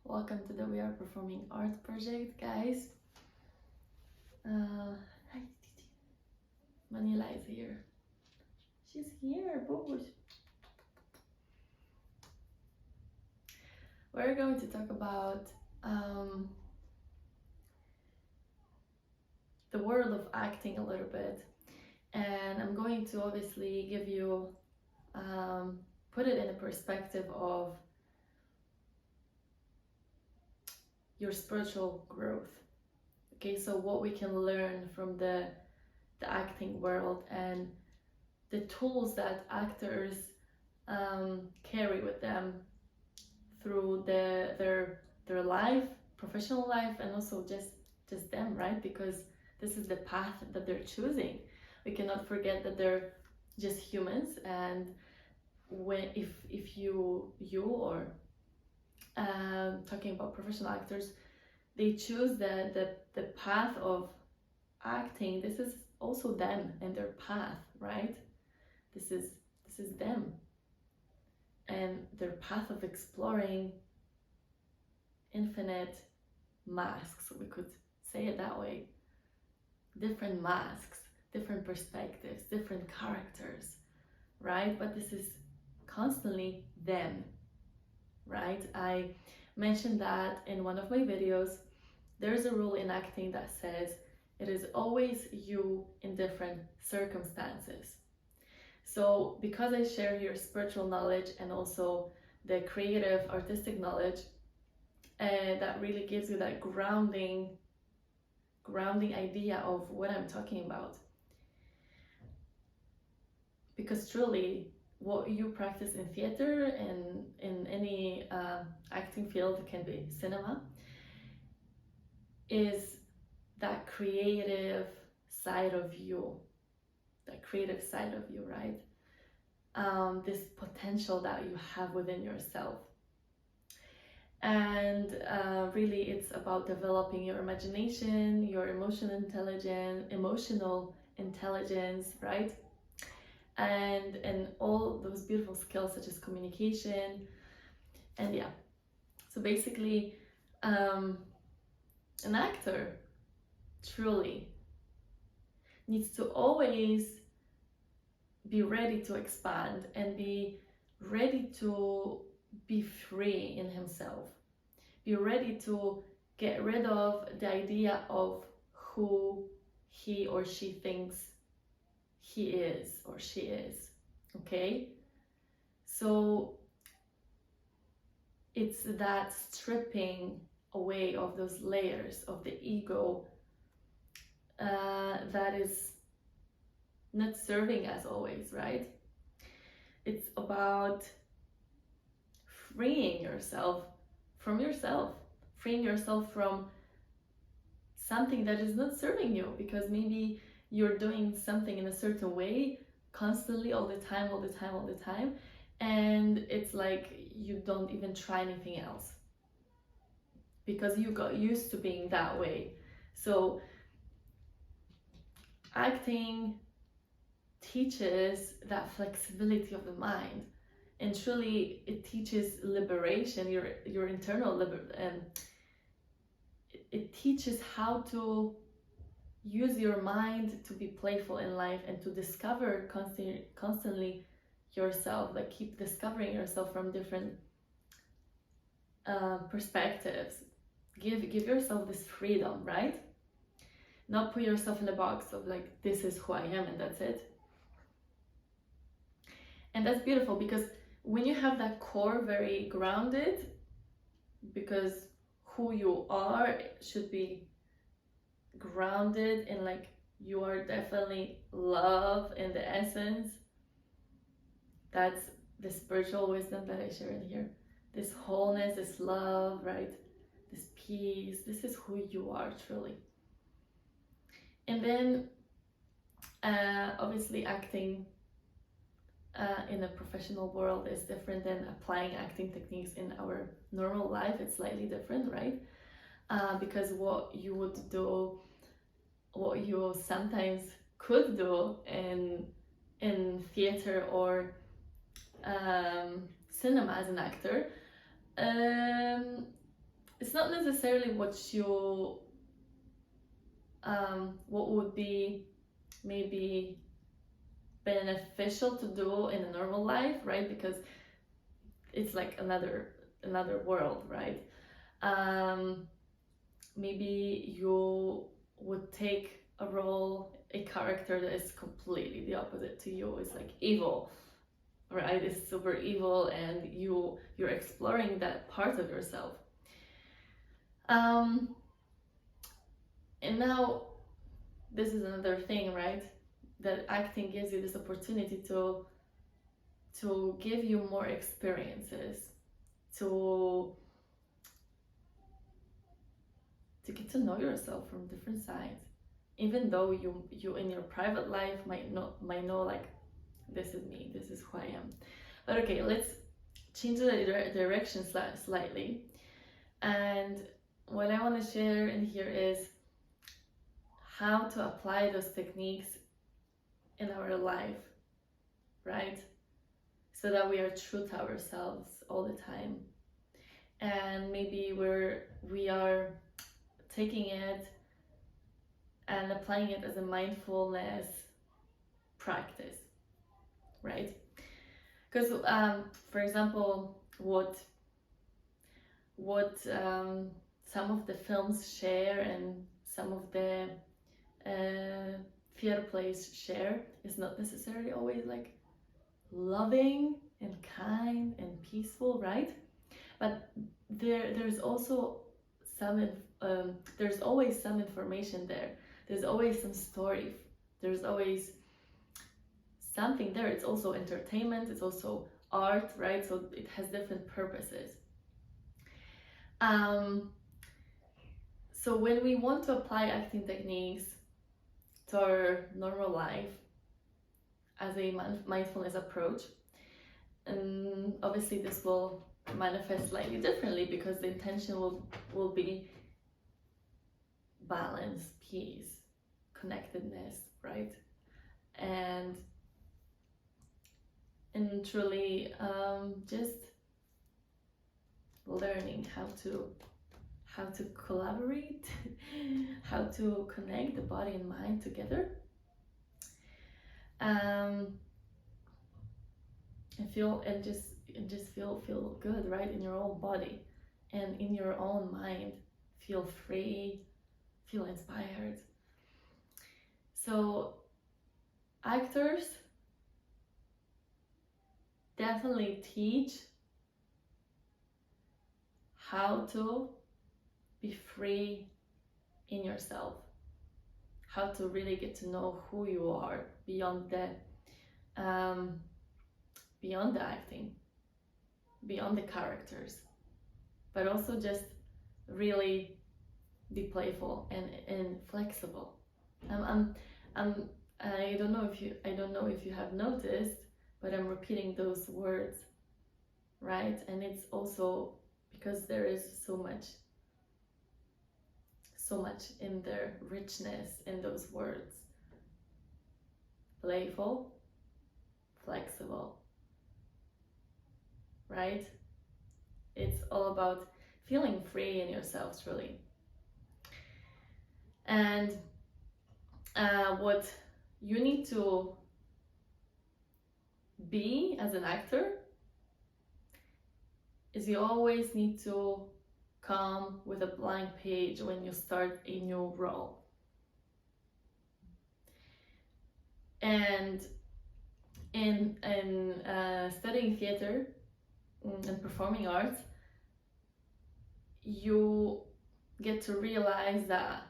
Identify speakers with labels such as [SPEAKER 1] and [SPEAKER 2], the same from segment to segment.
[SPEAKER 1] Welcome to the We Are Performing Art project, guys. Hi, Titi. Manila is here. She's here, Bobush. We're going to talk about the world of acting a little bit, and I'm going to obviously give you, put it in a perspective of your spiritual growth. Okay, so what we can learn from the acting world and the tools that actors carry with them through their life, professional life, and also just them, right? Because this is the path that they're choosing. We cannot forget that they're just humans, and when if you or talking about professional actors, they choose the path of acting. This is also them and their path, right? This is them and their path of exploring infinite masks, we could say it that way. Different masks, different perspectives, different characters, right? But this is constantly them, right? I mentioned that in one of my videos. There's a rule in acting that says it is always you in different circumstances. So because I share your spiritual knowledge and also the creative artistic knowledge, that really gives you that grounding idea of what I'm talking about. Because truly, what you practice in theater and in any acting field, it can be cinema, is that creative side of you, right? This potential that you have within yourself. And really, it's about developing your imagination, your emotional intelligence, right? And all those beautiful skills such as communication. And yeah, so basically, an actor truly needs to always be ready to expand and be ready to be free in himself, be ready to get rid of the idea of who he or she thinks he is or she is. Okay, so it's that stripping away of those layers of the ego that is not serving as always, right? It's about freeing yourself from yourself, freeing yourself from something that is not serving you, because maybe you're doing something in a certain way constantly, all the time, and it's like you don't even try anything else because you got used to being that way. So acting teaches that flexibility of the mind, and truly it teaches liberation, your internal it teaches how to use your mind to be playful in life and to discover constantly yourself, like keep discovering yourself from different perspectives. Give yourself this freedom, right? Not put yourself in a box of like, this is who I am and that's it. And that's beautiful, because when you have that core very grounded, because who you are should be grounded in, like, you are definitely love in the essence. That's the spiritual wisdom that I shared here. This wholeness, this love, right? This peace, this is who you are truly. And then obviously acting in a professional world is different than applying acting techniques in our normal life. It's slightly different, right? Because what you would do, what you sometimes could do in theater or cinema as an actor, it's not necessarily what would be maybe beneficial to do in a normal life, right? Because it's like another world, right? Maybe you would take a role, a character that is completely the opposite to you. It's like evil, right? It's super evil, and you're exploring that part of yourself. And now this is another thing, right? That acting gives you this opportunity to give you more experiences, to get to know yourself from different sides, even though you in your private life might know like, this is me, this is who I am. But okay, let's change the direction slightly. And what I want to share in here is how to apply those techniques in our life, right? So that we are true to ourselves all the time. And maybe we are taking it and applying it as a mindfulness practice, right? Because for example, what some of the films share and some of the theater plays share is not necessarily always like loving and kind and peaceful, right? But there's also there's always some information there. There's always some story. There's always something there. It's also entertainment. It's also art, right? So it has different purposes. So when we want to apply acting techniques to our normal life as a mindfulness approach, and obviously this will manifest slightly differently because the intention will be balance, peace, connectedness, right? And truly just learning how to collaborate, how to connect the body and mind together, and just feel good, right, in your own body and in your own mind. Feel free, feel inspired. So actors definitely teach how to be free in yourself, how to really get to know who you are beyond the acting, beyond the characters, but also just really be playful and flexible. I don't know if you have noticed, but I'm repeating those words, right? And it's also because there is so much in their richness in those words. Playful, flexible, right? It's all about feeling free in yourselves, really. And what you need to be as an actor is you always need to come with a blank page when you start a new role. And in studying theater and performing arts, you get to realize that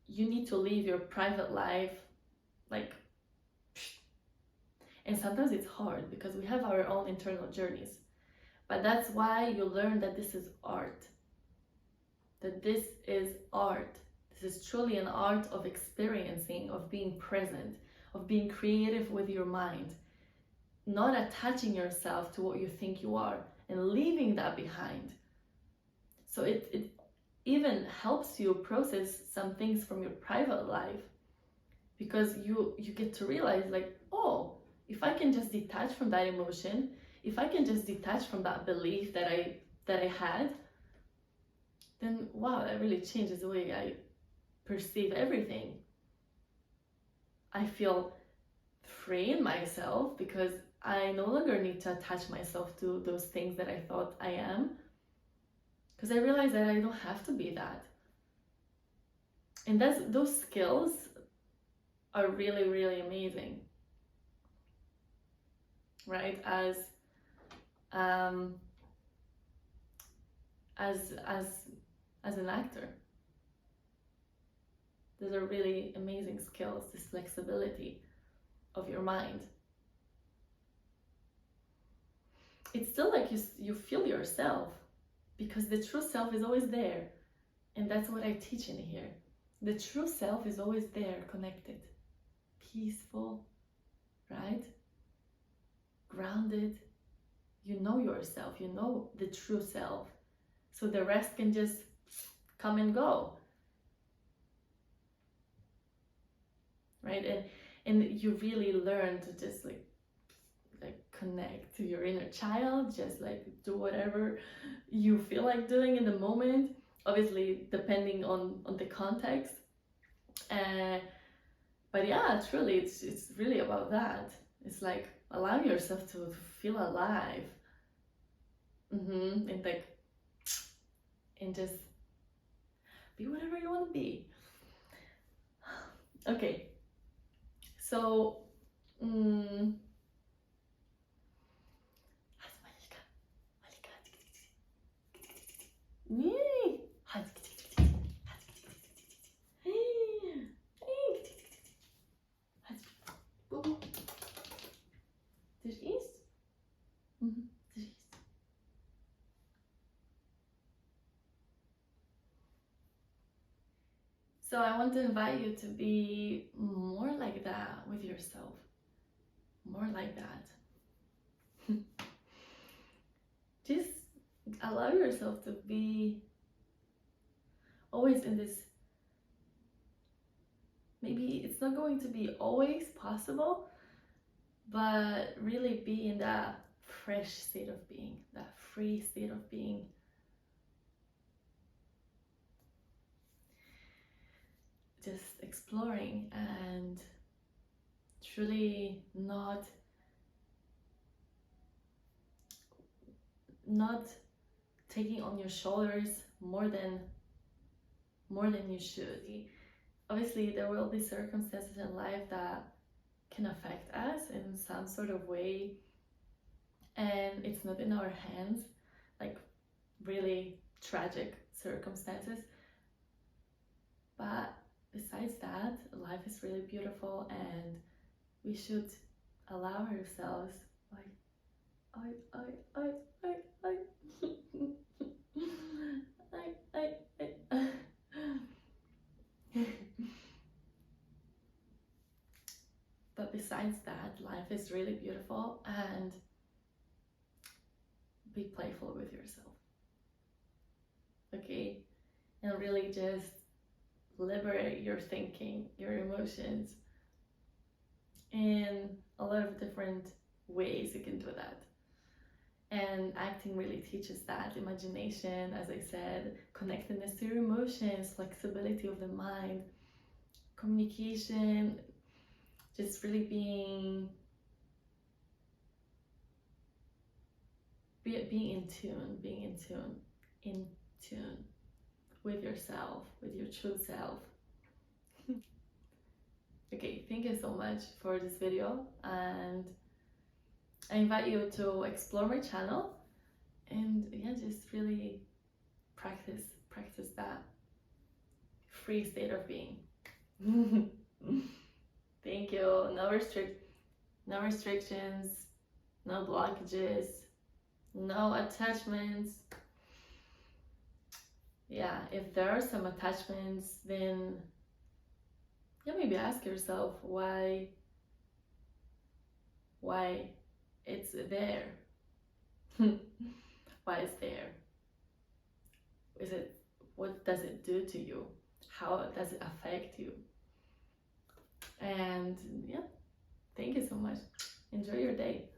[SPEAKER 1] you need to leave your private life, like, and sometimes it's hard because we have our own internal journeys. But that's why you learn that this is art. That this is art. This is truly an art of experiencing, of being present, of being creative with your mind, not attaching yourself to what you think you are and leaving that behind. So it even helps you process some things from your private life, because you get to realize, like, oh, if I can just detach from that emotion, if I can just detach from that belief that I had, then wow, that really changes the way I perceive everything. I feel free in myself because I no longer need to attach myself to those things that I thought I am, because I realize that I don't have to be that. And those skills are really, really amazing, right? Um, as an actor, those are really amazing skills. This flexibility of your mind. It's still like you feel yourself, because the true self is always there, and that's what I teach in here. The true self is always there, connected, peaceful, right? Grounded. You know yourself, you know the true self. So the rest can just come and go. Right? And you really learn to just like connect to your inner child, just like do whatever you feel like doing in the moment, obviously depending on the context. But yeah, truly it's really about that. It's like allowing yourself to feel alive. And like, and just be whatever you want to be. Okay, so So I want to invite you to be more like that with yourself. More like that. Just allow yourself to be always in this. Maybe it's not going to be always possible, but really be in that fresh state of being, that free state of being. Just exploring and truly not taking on your shoulders more than you should. Obviously, there will be circumstances in life that can affect us in some sort of way, and it's not in our hands, like really tragic circumstances. But besides that, life is really beautiful, and we should allow ourselves like But besides that, life is really beautiful, and be playful with yourself. Okay? And really just liberate your thinking, your emotions in a lot of different ways. You can do that. And acting really teaches that. Imagination, as I said, connectedness to your emotions, flexibility of the mind, communication, just really being in tune with yourself, with your true self. Okay, thank you so much for this video, and I invite you to explore my channel and yeah, just really practice that free state of being. Thank you. No restrictions, no blockages, no attachments. Yeah, if there are some attachments, then yeah, maybe ask yourself why it's there. Why it's there? What does it do to you? How does it affect you? And yeah, thank you so much. Enjoy your day.